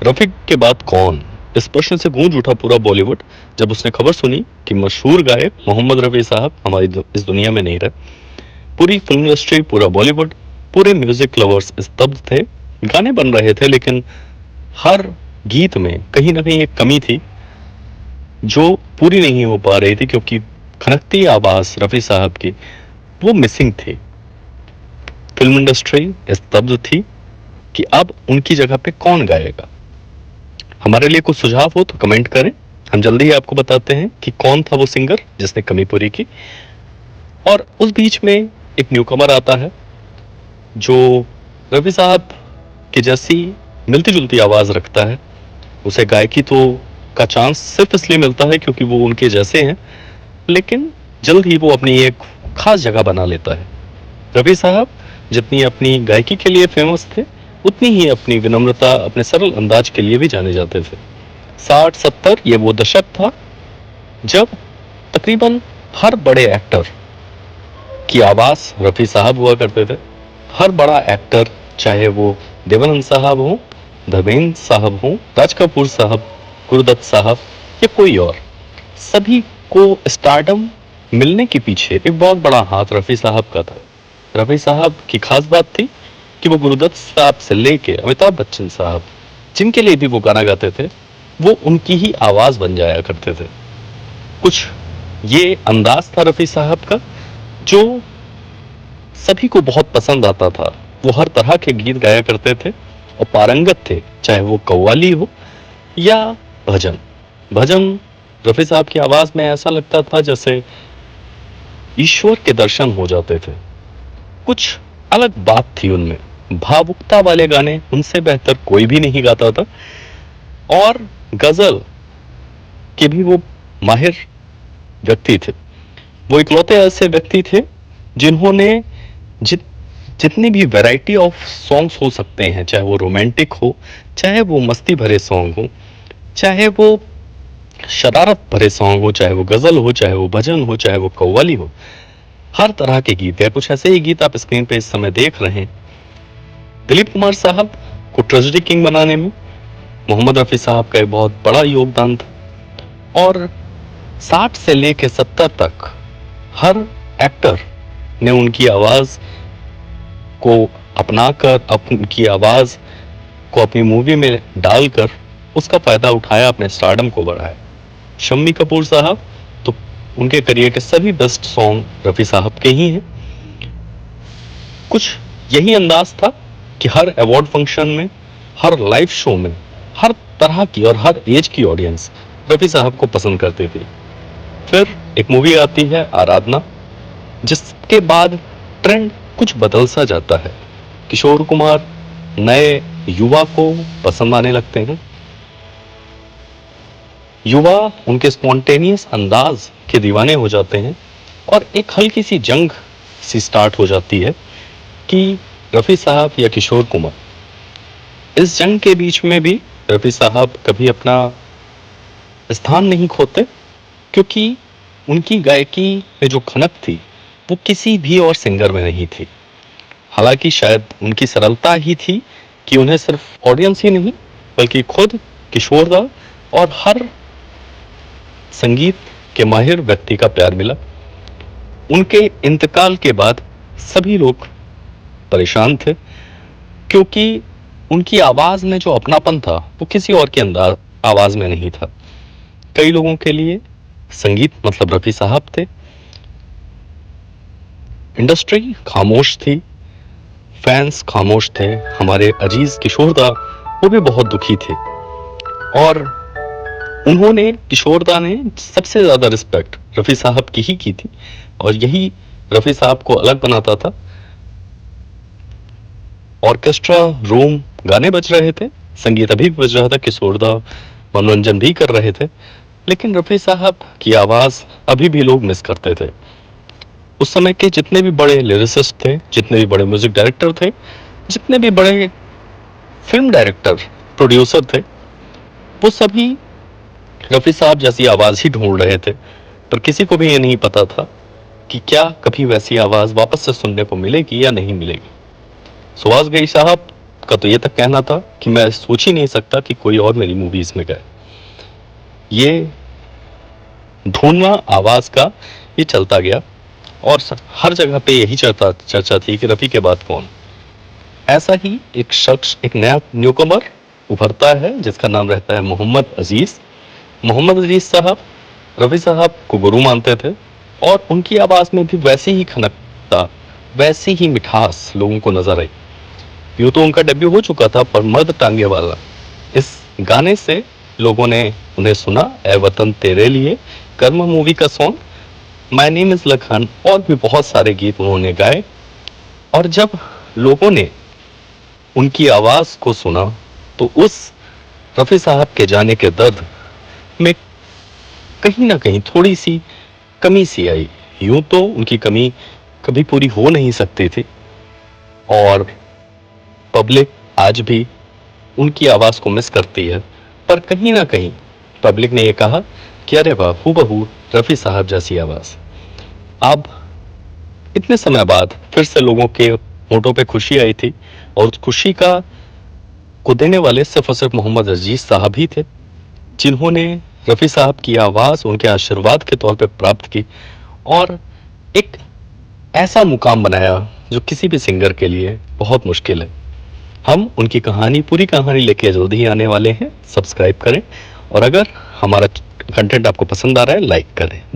रफी के बाद कौन, इस प्रश्न से गूंज उठा पूरा बॉलीवुड जब उसने खबर सुनी कि मशहूर गायक मोहम्मद रफी साहब हमारी इस दुनिया में नहीं रहे। पूरी फिल्म इंडस्ट्री, पूरा बॉलीवुड, पूरे म्यूजिक लवर्स स्तब्ध थे। गाने बन रहे थे लेकिन हर गीत में कहीं ना कहीं एक कमी थी जो पूरी नहीं हो पा रही थी, क्योंकि खनकती आवाज रफी साहब की वो मिसिंग थी। फिल्म इंडस्ट्री स्तब्ध थी कि अब उनकी जगह पे कौन गाएगा। हमारे लिए कुछ सुझाव हो तो कमेंट करें, हम जल्दी ही आपको बताते हैं कि कौन था वो सिंगर जिसने कमी पूरी की। और उस बीच में एक न्यूकमर आता है जो रफी साहब की जैसी मिलती जुलती आवाज रखता है। उसे गायकी तो का चांस सिर्फ इसलिए मिलता है क्योंकि वो उनके जैसे हैं, लेकिन जल्द ही वो अपनी एक खास जगह बना लेता है। रफी साहब जितनी अपनी गायकी के लिए फेमस थे, उतनी ही अपनी विनम्रता, अपने सरल अंदाज के लिए भी जाने जाते थे। 60-70 ये वो दशक था जब तकरीबन हर बड़े एक्टर की आवाज रफी साहब हुआ करते थे। हर बड़ा एक्टर, चाहे वो देवानंद साहब हो, धर्मेंद्र साहब हो, राज कपूर साहब, गुरुदत्त साहब या कोई और, सभी को स्टारडम मिलने के पीछे एक बहुत बड़ा हाथ रफी साहब का था। रफी साहब की खास बात थी कि वो गुरुदत्त साहब से लेके अमिताभ बच्चन साहब जिनके लिए भी वो गाना गाते थे, वो उनकी ही आवाज बन जाया करते थे। कुछ ये अंदाज था रफी साहब का जो सभी को बहुत पसंद आता था। वो हर तरह के गीत गाया करते थे और पारंगत थे, चाहे वो कव्वाली हो या भजन। भजन रफी साहब की आवाज में ऐसा लगता था जैसे ईश्वर के दर्शन हो जाते थे। कुछ अलग बात थी उनमें। भावुकता वाले गाने उनसे बेहतर कोई भी नहीं गाता था। और गजल के भी वो माहिर व्यक्ति थे। वो इकलौते ऐसे व्यक्ति थे जिन्होंने जितनी भी वैरायटी ऑफ सॉन्ग्स हो सकते हैं, चाहे वो रोमांटिक हो, चाहे वो मस्ती भरे सॉन्ग हो, चाहे वो शरारत भरे सॉन्ग हो, चाहे वो गजल हो, चाहे वो भजन हो, चाहे वो कव्वाली हो, हर तरह के गीत या कुछ ऐसे ही गीत आप स्क्रीन पे इस समय देख रहे हैं। दिलीप कुमार साहब को ट्रेजेडी किंग बनाने में मोहम्मद रफी साहब का एक बहुत बड़ा योगदान था। और 60 से लेकर 70 तक हर एक्टर ने उनकी आवाज को अपनाकर, उनकी आवाज को अपनी मूवी में डालकर उसका फायदा उठाया, अपने स्टारडम को बढ़ाया। शम्मी कपूर साहब तो उनके करियर के सभी बेस्ट सॉन्ग रफी साहब के ही हैं। कुछ यही अंदाज था कि हर अवार्ड फंक्शन में, हर लाइव शो में, हर तरह की और हर एज की ऑडियंस रफी साहब को पसंद करती थी। फिर एक मूवी आती है आराधना, जिसके बाद ट्रेंड कुछ बदल सा जाता है। किशोर कुमार नए युवा को पसंद आने लगते हैं। युवा उनके स्पॉन्टेनियस अंदाज के दीवाने हो जाते हैं और एक हल्की सी जंग सी स्टार्ट हो जाती है कि रफी साहब या किशोर कुमार। इस जंग के बीच में भी रफी साहब कभी अपना स्थान नहीं खोते, क्योंकि उनकी गायकी में जो खनक थी वो किसी भी और सिंगर में नहीं थी। हालांकि शायद उनकी सरलता ही थी कि उन्हें सिर्फ ऑडियंस ही नहीं बल्कि खुद किशोर दा और हर संगीत के माहिर व्यक्ति का प्यार मिला। उनके इंतकाल के बाद सभी लोग परेशान थे, क्योंकि उनकी आवाज में जो अपनापन था वो किसी और की अंदाज आवाज में नहीं था। कई लोगों के लिए संगीत मतलब रफी साहब थे। इंडस्ट्री खामोश थी, फैंस खामोश थे। हमारे अजीज किशोर दा वो भी बहुत दुखी थे और उन्होंने, किशोर दा ने सबसे ज्यादा रिस्पेक्ट रफी साहब की ही की थी और यही रफी साहब को अलग बनाता था। ऑर्केस्ट्रा रूम गाने बज रहे थे, संगीत अभी भी बज रहा था, किशोर दा मनोरंजन भी कर रहे थे, लेकिन रफी साहब की आवाज अभी भी लोग मिस करते थे। उस समय के जितने भी बड़े लिरिसिस्ट थे, जितने भी बड़े म्यूजिक डायरेक्टर थे, जितने भी बड़े फिल्म डायरेक्टर, प्रोड्यूसर थे, वो सभी रफी साहब जैसी आवाज ही ढूंढ रहे थे। पर किसी को भी ये नहीं पता था कि क्या कभी वैसी आवाज वापस से सुनने को मिलेगी या नहीं मिलेगी। सुभाष घई साहब का तो ये तक कहना था कि मैं सोच ही नहीं सकता कि कोई और मेरी मूवीज में गए। ये ढूंढना आवाज का ये चलता गया और हर जगह पे यही चर्चा थी कि रफी के बाद कौन। ऐसा ही एक शख्स, एक नया न्यूकमर उभरता है जिसका नाम रहता है मोहम्मद अजीज। मोहम्मद अजीज साहब रफी साहब को गुरु मानते थे और उनकी आवाज में भी वैसे ही खनकता, वैसी ही मिठास लोगों को नजर आई। यूं तो उनका डेब्यू हो चुका था पर मर्द टांगे वाला, इस गाने से लोगों ने उन्हें सुना। ए वतन तेरे लिए, कर्म मूवी का song, my name is Lakhan और भी बहुत सारे गीत उन्होंने गाए। और जब लोगों ने उनकी आवाज को सुना तो उस रफी साहब के जाने के दर्द में कहीं ना कहीं थोड़ी सी कमी सी आई। यूं तो उनकी कमी कभी पूरी हो नहीं सकती थी और पब्लिक आज भी उनकी आवाज को मिस करती है, पर कहीं ना कहीं पब्लिक ने यह कहा कि अरे वाह, हूबहू रफी साहब जैसी आवाज। अब इतने समय बाद फिर से लोगों के होठों पे खुशी आई थी और उस खुशी का को देने वाले सिर्फ और सिर्फ मोहम्मद अजीज साहब ही थे, जिन्होंने रफी साहब की आवाज उनके आशीर्वाद के तौर पे प्राप्त की और एक ऐसा मुकाम बनाया जो किसी भी सिंगर के लिए बहुत मुश्किल है। हम उनकी कहानी, पूरी कहानी लेके जल्दी ही आने वाले हैं। सब्सक्राइब करें और अगर हमारा कंटेंट आपको पसंद आ रहा है लाइक करें।